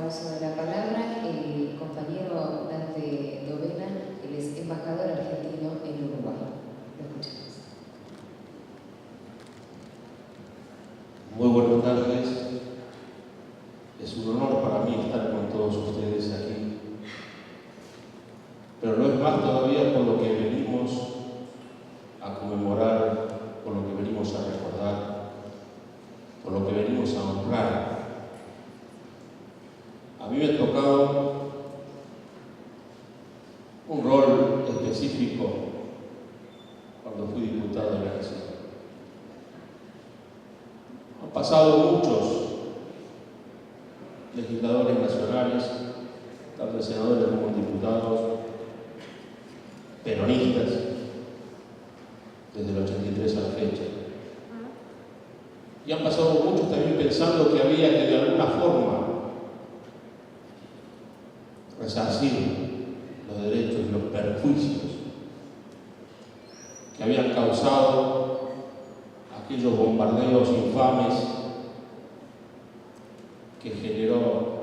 uso de la palabra el compañero Dante Dovena, él es embajador argentino en Uruguay. Lo escuchamos. Muy buenas tardes. Es un honor para mí estar con todos ustedes aquí. Pero lo es más todavía por lo que venimos a conmemorar, por lo que venimos a recordar, por lo que venimos a honrar. A mí me ha tocado un rol específico cuando fui diputado de la Nación. Han pasado muchos legisladores nacionales, tanto senadores como diputados, peronistas, desde el 83 a la fecha. Y han pasado muchos también pensando que había que de alguna forma resarcir los derechos y los perjuicios que habían causado aquellos bombardeos infames que generó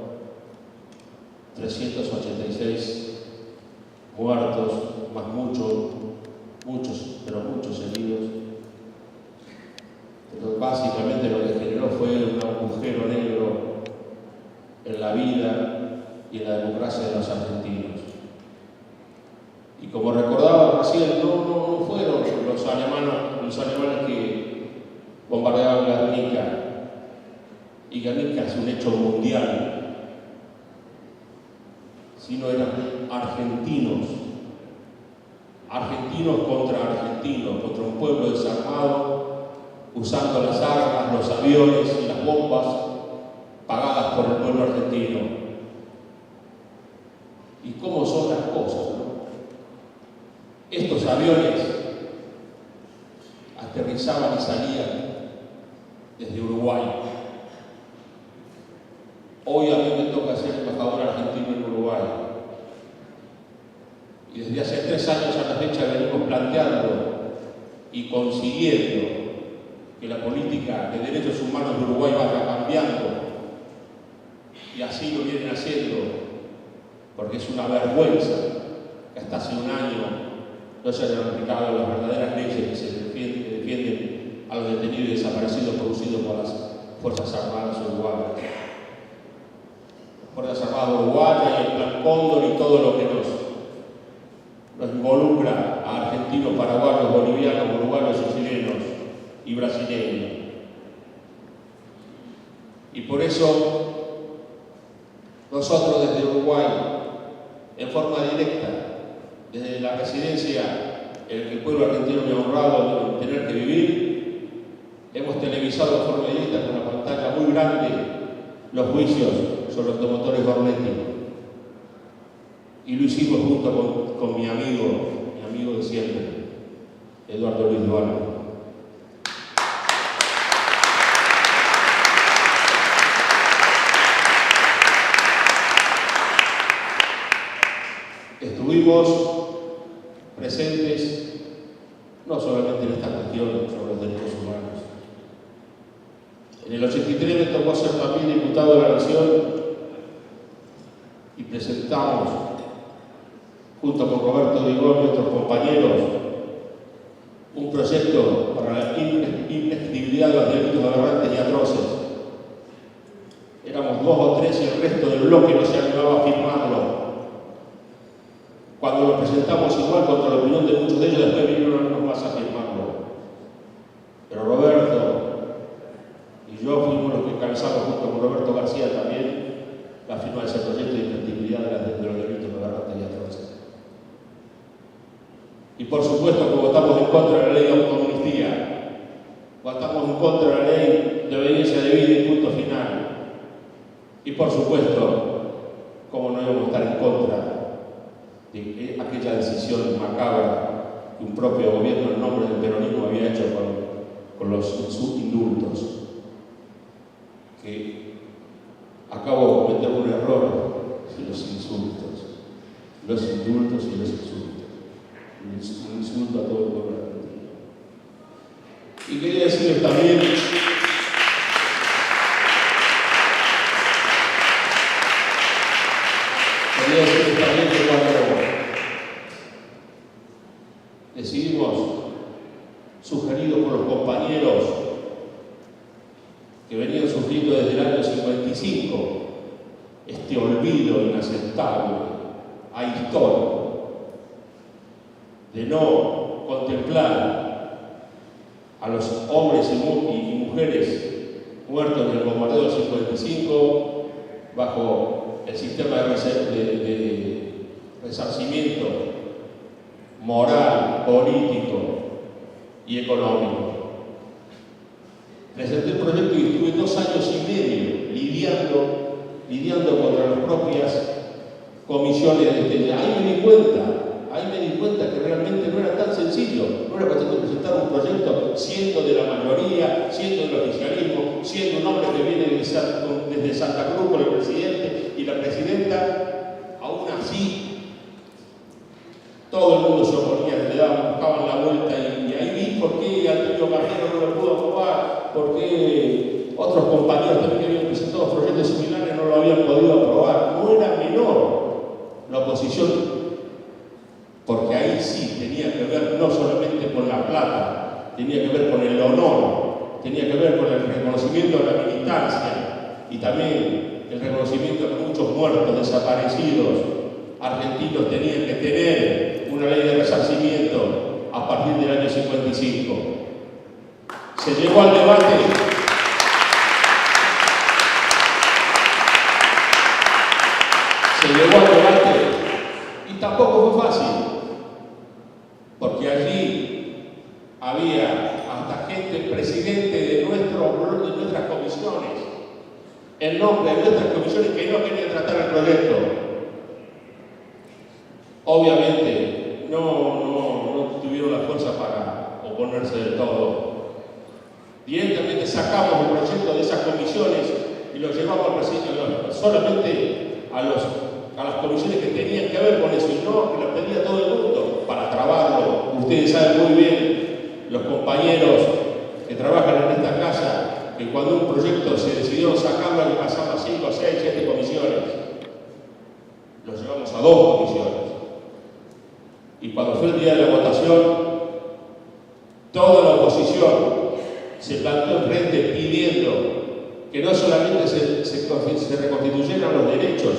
386 muertos, más muchos heridos. Pero básicamente lo que generó fue un agujero negro en la vida y en la democracia de los argentinos. Y como recordaba recién, no fueron los alemanes que bombardeaban Guernica, y Guernica es un hecho mundial, sino eran argentinos contra argentinos, contra un pueblo desarmado, usando las armas, los aviones y las bombas pagadas por el pueblo argentino. ¿Y cómo son las cosas, no? Estos aviones aterrizaban y salían desde Uruguay. Hoy a mí me toca ser embajador argentino en Uruguay. Y desde hace 3 años a la fecha venimos planteando y consiguiendo que la política de derechos humanos de Uruguay vaya cambiando. Y así lo vienen haciendo, porque es una vergüenza que hasta hace un año no se hayan aplicado las verdaderas leyes que defienden a los detenidos y desaparecidos producidos por las Fuerzas Armadas uruguayas. Las Fuerzas Armadas uruguayas y el Plan Cóndor y todo lo que nos involucra a argentinos, paraguayos, bolivianos, uruguayos y chilenos y brasileños. Y por eso nosotros desde Uruguay, en forma directa, desde la residencia en la que el pueblo argentino me ha honrado de tener que vivir, hemos televisado de forma directa con una pantalla muy grande los juicios sobre los automotores Gornetti. Y lo hicimos junto con mi amigo de siempre, Eduardo Luis Duarte. Estuvimos presentes no solamente en esta cuestión sobre los derechos humanos. En el 83 me tocó ser también diputado de la Nación y presentamos, junto con Roberto Digón y otros compañeros, un proyecto para la inexcutibilidad de los delitos aberrantes y atroces. Éramos 2 o 3 y el resto del bloque no se animaba a firmarlo. Cuando lo presentamos igual contra la opinión de muchos de ellos, después vinieron algunos más a firmarlo. Pero Roberto y yo fuimos los que encabezamos junto con Roberto García también la firma de ese proyecto de inexcutibilidad de los delitos aberrantes y atroces. Y por supuesto que votamos en contra de la ley de autoamnistía, votamos en contra de la ley de obediencia debida y punto final. Y por supuesto, cómo no íbamos a estar en contra de aquella decisión macabra que un propio gobierno en nombre del peronismo había hecho con los indultos. Que acabo de cometer un error en los insultos. Los indultos y los insultos. Un insulto a todo el pueblo argentino. Y quería decirles también quería decir también que cuando decidimos, sugeridos por los compañeros que venían sufriendo desde el año 55, este olvido inaceptable, ahistórico, de no contemplar a los hombres y mujeres muertos en el bombardeo del 55 bajo el sistema de resarcimiento moral, político y económico. Presenté el proyecto y estuve 2 años y medio lidiando contra las propias comisiones de este. Ahí me di cuenta que realmente no era tan sencillo, no era cuestión de presentar un proyecto siendo de la mayoría, siendo del oficialismo, siendo un hombre que viene desde Santa Cruz con el presidente y la presidenta. Aún así todo el mundo se oponía, buscaban la vuelta y ahí vi por qué Antonio Carrero no lo pudo aprobar, por qué otros compañeros también que habían presentado proyectos similares no lo habían podido aprobar. No era menor la oposición, porque ahí sí tenía que ver no solamente con la plata, tenía que ver con el honor, tenía que ver con el reconocimiento de la militancia y también el reconocimiento de muchos muertos, desaparecidos. Argentinos tenían que tener una ley de resarcimiento a partir del año 55. Se llegó al debate. Y tampoco fue fácil, porque allí había hasta gente, presidente de nuestras comisiones, en nombre de nuestras comisiones, que no querían tratar el proyecto. Obviamente no tuvieron la fuerza para oponerse del todo. Directamente sacamos el proyecto de esas comisiones y lo llevamos al presidente, solamente a las comisiones que tenían que ver con eso, y no que lo pedía todo el mundo para trabarlo. Ustedes saben muy bien, los compañeros que trabajan en esta casa, que cuando un proyecto se decidió sacarlo, le pasamos a 5, 6, 7 comisiones. Lo llevamos a 2 comisiones. Y cuando fue el día de la votación, toda la oposición se plantó enfrente pidiendo que no solamente se reconstituyeran los derechos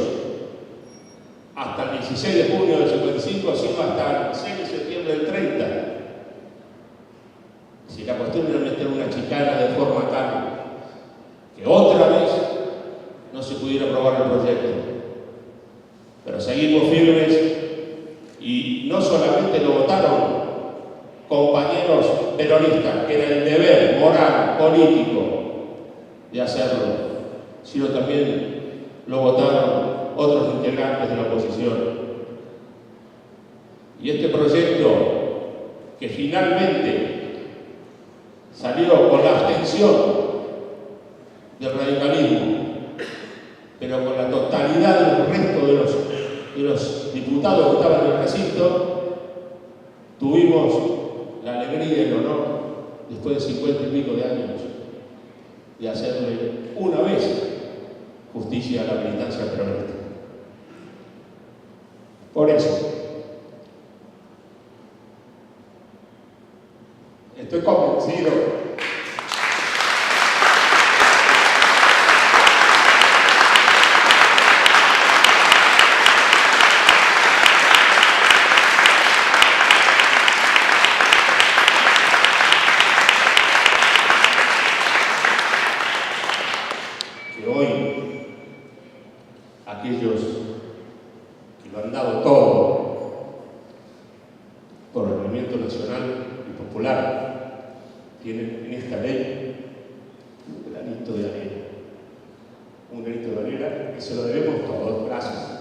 hasta el 16 de junio del 55, sino hasta el 6 de septiembre del 30. Si la cuestión era meter una chicana de forma tal que otra vez no se pudiera aprobar el proyecto. Pero seguimos firmes y no solamente lo votaron compañeros peronistas, que era el deber moral, político de hacerlo, sino también lo votaron otros integrantes de la oposición. Y este proyecto, que finalmente salió con la abstención del radicalismo, pero con la totalidad del resto de los diputados que estaban en el recinto, tuvimos la alegría y el honor, después de 50 y pico de años, de hacerle una vez justicia a la militancia peronista. Por eso, estoy convencido que hoy aquellos que lo han dado todo por el movimiento nacional y popular tienen en esta ley un granito de arena que se lo debemos todos. Gracias.